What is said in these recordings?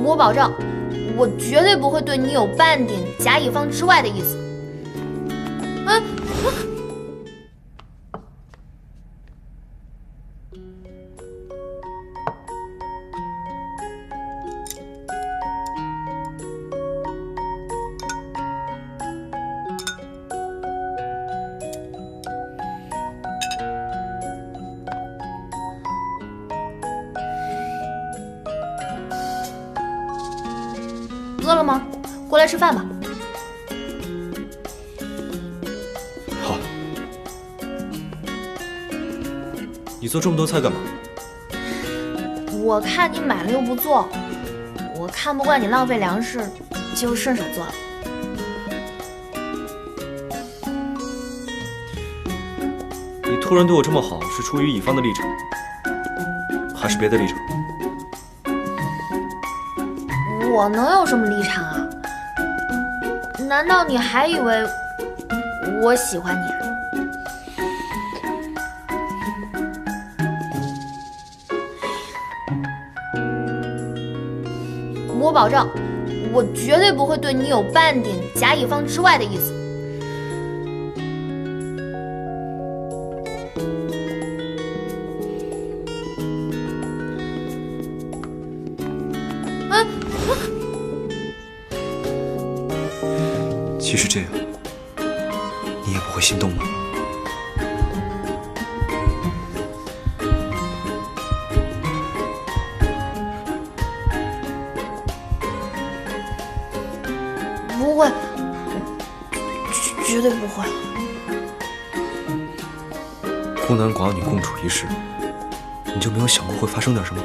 我保证，我绝对不会对你有半点甲乙方之外的意思。饿了吗？过来吃饭吧。好。你做这么多菜干嘛？我看你买了又不做，我看不惯你浪费粮食，就顺手做了。你突然对我这么好，是出于乙方的立场，还是别的立场？我能有什么立场啊？难道你还以为我喜欢你啊？我保证，我绝对不会对你有半点甲乙方之外的意思。即使这样，你也不会心动吗？不会，绝对不会。孤男寡女共处一室，你就没有想过会发生点什么？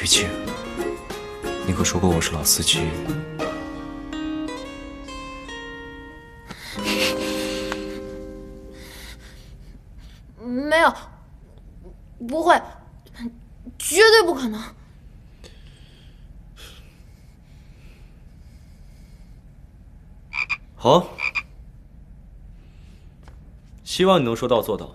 雨晴，你可说过我是老司机。没有，不会，绝对不可能。好，希望你能说到做到。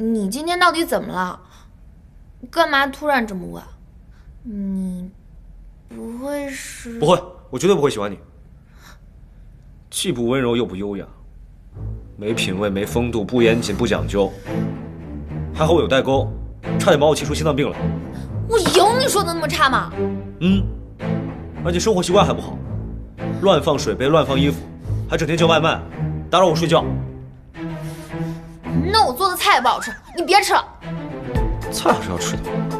你今天到底怎么了？干嘛突然这么问？你不会是……不会，我绝对不会喜欢你。既不温柔又不优雅，没品味、没风度、不严谨、不讲究，还好我有代沟，差点把我气出心脏病来。我有你说的那么差吗？而且生活习惯还不好，乱放水杯、乱放衣服，还整天叫外卖，打扰我睡觉。那我做的菜也不好吃，你别吃了。菜还是要吃的。